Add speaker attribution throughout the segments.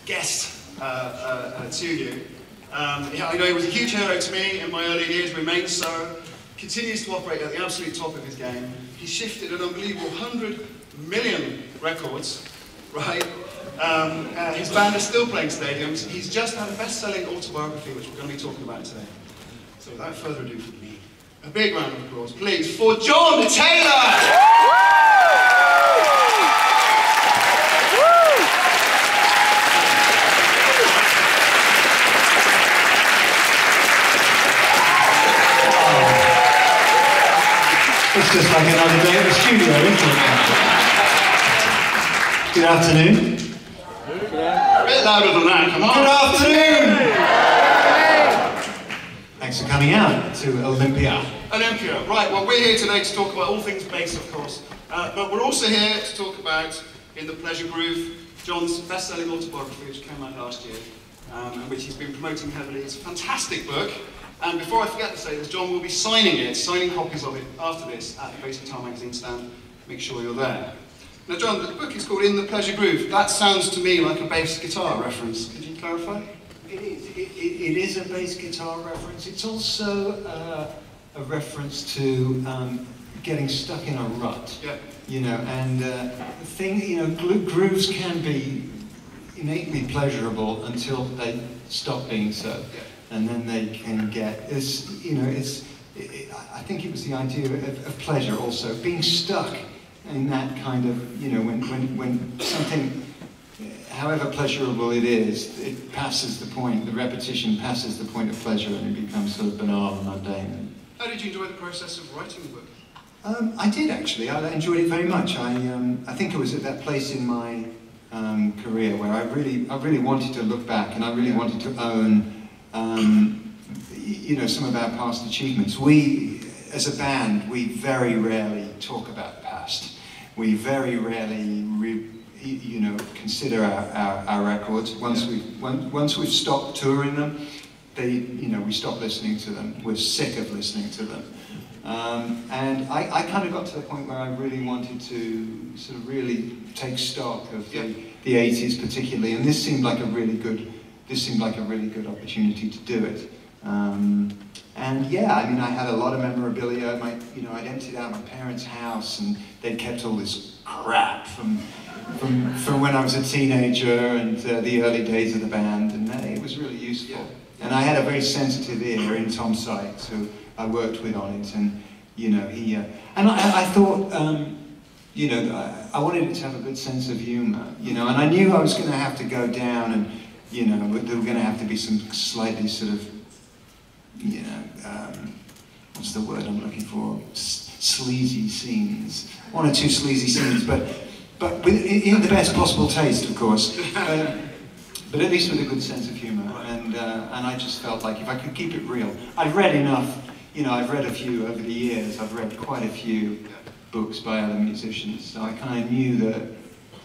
Speaker 1: guest to you. I know he was a huge hero to me in my early years, remains so, continues to operate at the absolute top of his game. He shifted an unbelievable 100 million records, right? His band is still playing stadiums. He's just had a best-selling autobiography, which we're going to be talking about today. So without further ado from me, a big round of applause, please, for John Taylor!
Speaker 2: It's just like another day at the studio, isn't it? Good afternoon.
Speaker 1: A bit louder than that, come on.
Speaker 2: Good afternoon! Thanks for coming out to Olympia.
Speaker 1: Olympia, right, well we're here today to talk about all things bass, of course, but we're also here to talk about In the Pleasure Groove, John's best-selling autobiography, which came out last year, and which he's been promoting heavily. It's a fantastic book. And before I forget to say this, John will be signing copies of it after this at the Bass Guitar magazine stand. Make sure you're there. Now John, the book is called In the Pleasure Groove. That sounds to me like a bass guitar reference. Could you clarify?
Speaker 2: It is a bass guitar reference. It's also a reference to getting stuck in a rut.
Speaker 1: Yeah.
Speaker 2: You know, and grooves can be innately pleasurable until they stop being so.
Speaker 1: Yeah.
Speaker 2: And then they can get, I think it was the idea of pleasure also, being stuck in that kind of, when something, however pleasurable it is, it passes the point, the repetition passes the point of pleasure and it becomes sort of banal and mundane.
Speaker 1: How did you enjoy the process of writing the book?
Speaker 2: I did actually, I enjoyed it very much. I think it was at that place in my career where I really wanted to look back and I really wanted to own some of our past achievements. We, as a band, we very rarely talk about the past. We very rarely, consider our records. Once we've stopped touring them, we stop listening to them. We're sick of listening to them. And I kind of got to the point where I really wanted to sort of really take stock of the 80s particularly, and this seemed like a really good opportunity to do it. And yeah, I mean, I had a lot of memorabilia. I'd emptied out my parents' house, and they'd kept all this crap from when I was a teenager and the early days of the band, and it was really useful. Yeah. And I had a very sensitive ear in Tom Sykes, who I worked with on it, and he and I thought, I wanted it to have a good sense of humour, and I knew I was going to have to go down and. There were going to have to be some slightly sort of, what's the word I'm looking for? Sleazy scenes. One or two sleazy scenes, but in the best possible taste, of course. But at least with a good sense of humour. And I just felt like if I could keep it real. I've read enough, I've read a few over the years. I've read quite a few books by other musicians. So I kind of knew that,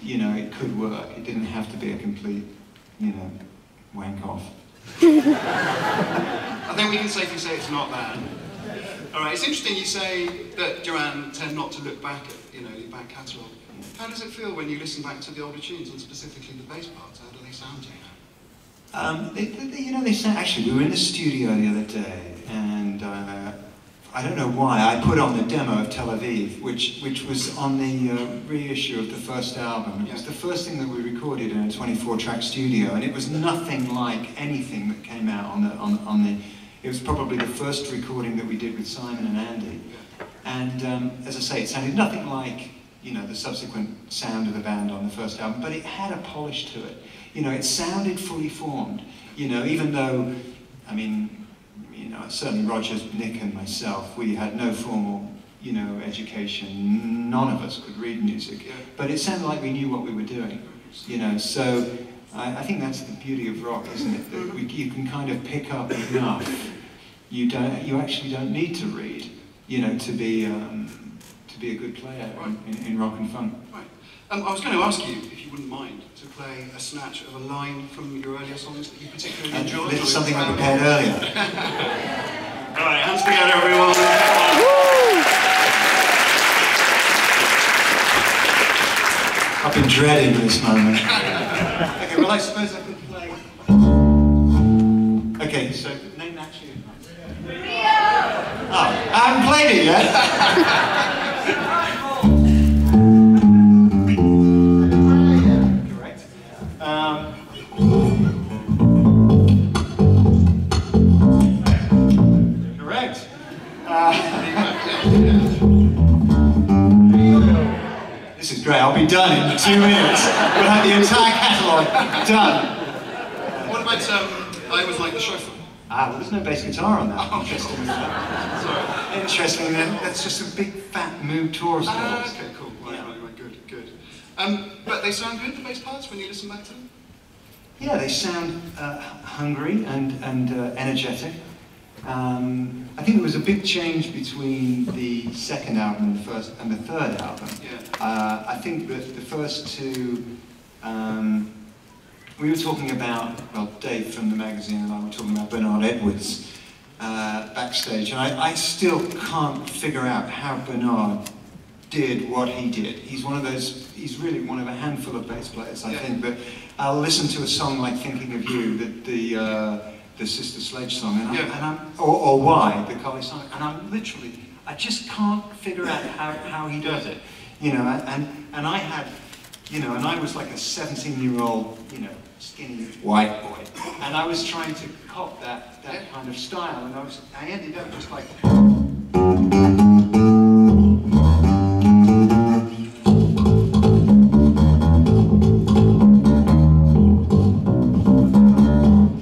Speaker 2: it could work. It didn't have to be a complete... wank off.
Speaker 1: I think we can safely say it's not that. All right, it's interesting you say that Duran tend not to look back at, your back catalogue. How does it feel when you listen back to the older tunes, and specifically the bass parts? How do they sound to you?
Speaker 2: They sound, actually, we were in the studio the other day, and I don't know why, I put on the demo of Tel Aviv, which was on the reissue of the first album. It was the first thing that we recorded in a 24-track studio, and it was nothing like anything that came out on the. It was probably the first recording that we did with Simon and Andy, and as I say, it sounded nothing like the subsequent sound of the band on the first album, but it had a polish to it. It sounded fully formed. Even though, I mean. Certainly Roger, Nick and myself, we had no formal, education. None of us could read music. But it sounded like we knew what we were doing, So I think that's the beauty of rock, isn't it? That you can kind of pick up enough. You actually don't need to read, to be a good player in rock and funk.
Speaker 1: Right. I was going to ask you, if you wouldn't mind, to play a snatch of a line from your earlier songs that you particularly enjoyed.
Speaker 2: This is something I prepared earlier.
Speaker 1: All right, hands together, everyone.
Speaker 2: I've been dreading this moment. Okay, well I suppose I could play. Okay, so name that tune. Oh, I haven't played it yet. Correct. Correct. This is great. I'll be done in 2 minutes. We'll have the entire catalogue done.
Speaker 1: What about, I was like the chauffeur?
Speaker 2: Ah, well, there's no bass guitar on that.
Speaker 1: Oh,
Speaker 2: interestingly.
Speaker 1: sorry.
Speaker 2: Interestingly, that's just a big fat Moog Taurus.
Speaker 1: Okay, cool. Right, good. But they sound good, the bass parts, when you listen back to them?
Speaker 2: Yeah, they sound hungry and energetic. I think there was a big change between the second album and the third album.
Speaker 1: Yeah.
Speaker 2: I think that the first two, we were talking about, well, Dave from the magazine and I were talking about Bernard Edwards backstage, and I still can't figure out how Bernard did what he did. He's one of those, he's really one of a handful of bass players, I think, but I'll listen to a song like Thinking of You, the Sister Sledge song, and or Why, the Collie song, and I'm literally, I just can't figure out how he does it, you know, and I had, you know, and I was like a 17-year-old, you know, skinny white boy, and I was trying to cop that kind of style, and I ended up just like.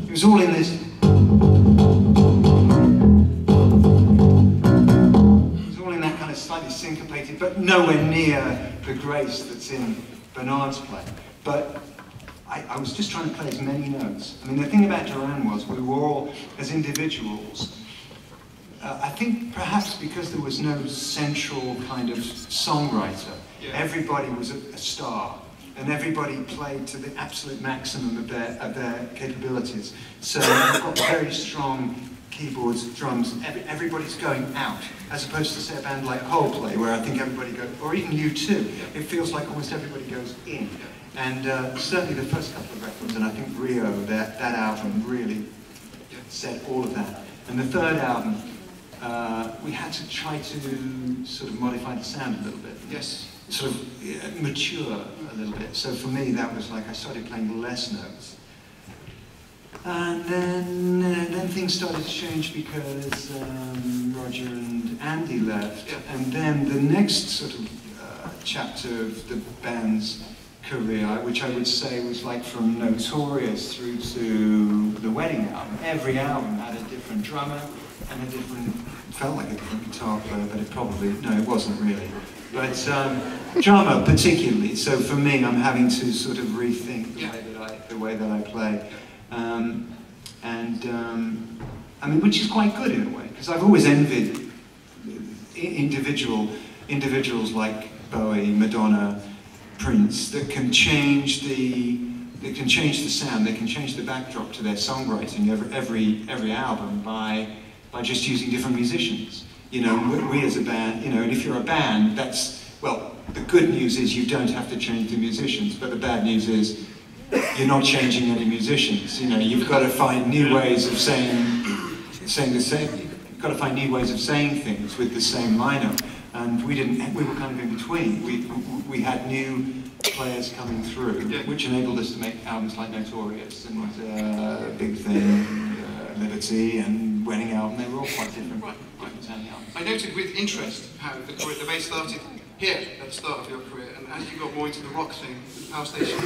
Speaker 2: It was all in this. It was all in that kind of slightly syncopated, but nowhere near the grace that's in Bernard's playing. But I was just trying to play as many notes. I mean, the thing about Duran was we were all, as individuals, I think perhaps because there was no central kind of songwriter, everybody was a star, and everybody played to the absolute maximum of their capabilities. So you've got very strong keyboards, drums, everybody's going out, as opposed to, say, a band like Coldplay, where I think everybody goes, or even U2, it feels like almost everybody goes in. And certainly the first couple of records, and I think Rio, that album really said all of that. And the third album, we had to try to sort of modify the sound a little bit.
Speaker 1: Yes.
Speaker 2: Sort of mature a little bit. So for me, that was like I started playing less notes. And then things started to change because Roger and Andy left. Yeah. And then the next sort of chapter of the band's career, which I would say was like from Notorious through to the Wedding album. Every album had a different drummer and a different, felt like a different guitar player, but it probably, no, it wasn't really. But drummer particularly, so for me I'm having to sort of rethink the way that I play. I mean, which is quite good in a way, because I've always envied individuals like Bowie, Madonna, Prince, that can change the sound, they can change the backdrop to their songwriting every album by just using different musicians. You know, we as a band, you know, and if you're a band, that's, well, the good news is you don't have to change the musicians, but the bad news is you're not changing any musicians. You know, you've got to find new ways of saying the same. You've got to find new ways of saying things with the same lineup. And we were kind of in between. We had new players coming through, which enabled us to make albums like Notorious and Big Thing, Liberty, and Wedding album. They were all quite different. Right.
Speaker 1: I noted with interest how the bass started here at the start of your career, and as you got more into the rock thing, the Power Station,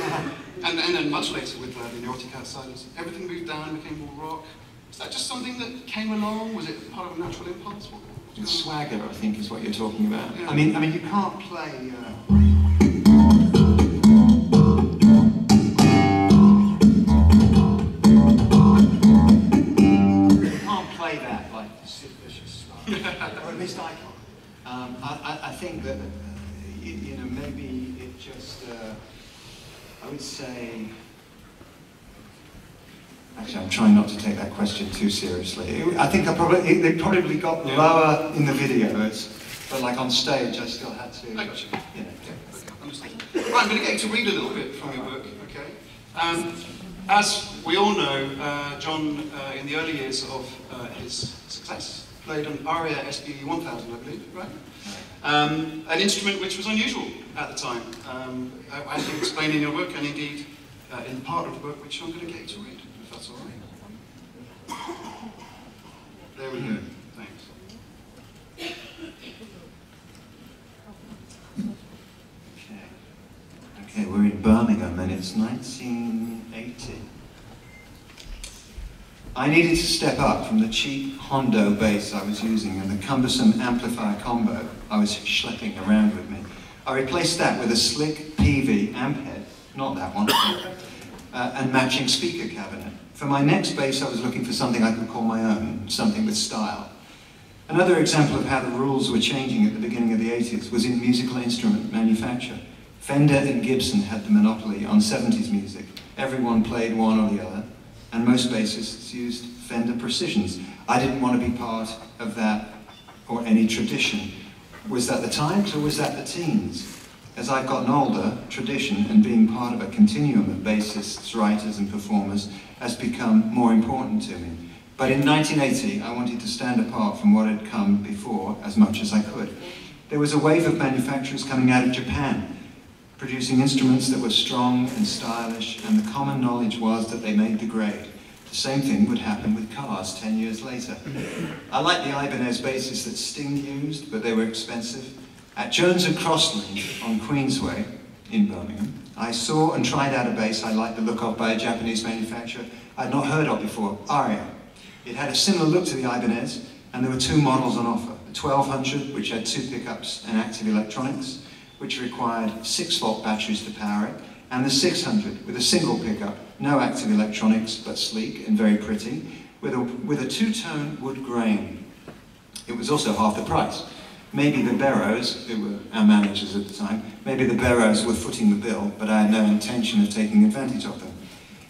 Speaker 1: and then much later with the Neurotic Outsiders, everything moved down, became more rock. Was that just something that came along? Was it part of a natural impulse?
Speaker 2: Swagger, I think, is what you're talking about. Yeah. I mean, you can't play. You can't play that like Sid Vicious stuff, or at least I can't. I think that you know, maybe it just. I would say. Actually, I'm trying not to take that question too seriously. I think they probably got lower in the videos, but like on stage, I still had to.
Speaker 1: I got you.
Speaker 2: You know,
Speaker 1: okay, understood. Right, I'm going to get you to read a little bit from your book, okay? As we all know, John, in the early years of his success, played an aria SB 1000, I believe, right? An instrument which was unusual at the time. As you explain in your book, and indeed in part of the book, which I'm going to get you to read, if that's all right. There we go. Thanks.
Speaker 2: Okay, we're in Birmingham and it's 1980. I needed to step up from the cheap Hondo bass I was using and the cumbersome amplifier combo I was schlepping around with me. I replaced that with a slick PV amp head, not that one, and matching speaker cabinet. For my next bass I was looking for something I could call my own, something with style. Another example of how the rules were changing at the beginning of the 80s was in musical instrument manufacture. Fender and Gibson had the monopoly on 70s music. Everyone played one or the other, and most bassists used Fender Precisions. I didn't want to be part of that or any tradition. Was that the times or was that the teens? As I've gotten older, tradition and being part of a continuum of bassists, writers and performers has become more important to me. But in 1980, I wanted to stand apart from what had come before as much as I could. There was a wave of manufacturers coming out of Japan, producing instruments that were strong and stylish, and the common knowledge was that they made the grade. The same thing would happen with cars 10 years later. I liked the Ibanez basses that Sting used, but they were expensive. At Jones and Crossley on Queensway in Birmingham, I saw and tried out a bass I liked the look of by a Japanese manufacturer I'd not heard of before, Aria. It had a similar look to the Ibanez, and there were two models on offer. The 1200, which had two pickups and active electronics, which required 6-volt batteries to power it, and the 600 with a single pickup, no active electronics, but sleek and very pretty, with a two-tone wood grain. It was also half the price. Maybe the Barrows, who were our managers at the time, maybe the Barrows were footing the bill, but I had no intention of taking advantage of them.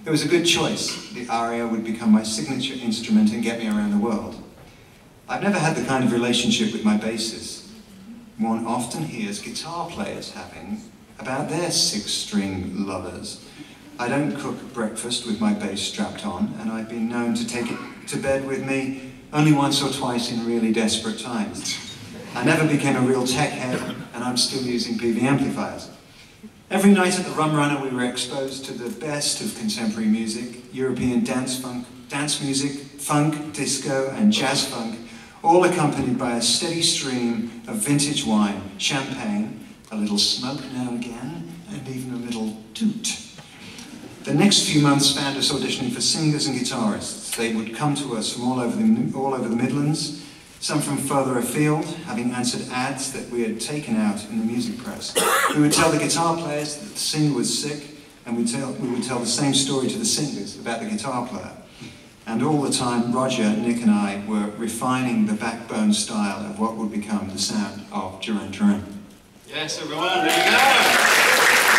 Speaker 2: It was a good choice. The Aria would become my signature instrument and get me around the world. I've never had the kind of relationship with my bassist one often hears guitar players having about their 6-string lovers. I don't cook breakfast with my bass strapped on, and I've been known to take it to bed with me only once or twice in really desperate times. I never became a real tech head, and I'm still using PV amplifiers. Every night at the Rum Runner we were exposed to the best of contemporary music, European dance music, funk, disco and jazz funk, all accompanied by a steady stream of vintage wine, champagne, a little smoke now and again, and even a little toot. The next few months found us auditioning for singers and guitarists. They would come to us from all over the Midlands, some from further afield, having answered ads that we had taken out in the music press. We would tell the guitar players that the singer was sick, and we would tell the same story to the singers about the guitar player. And all the time, Roger, Nick and I were refining the backbone style of what would become the sound of Duran Duran.
Speaker 1: Yes, everyone, there you go.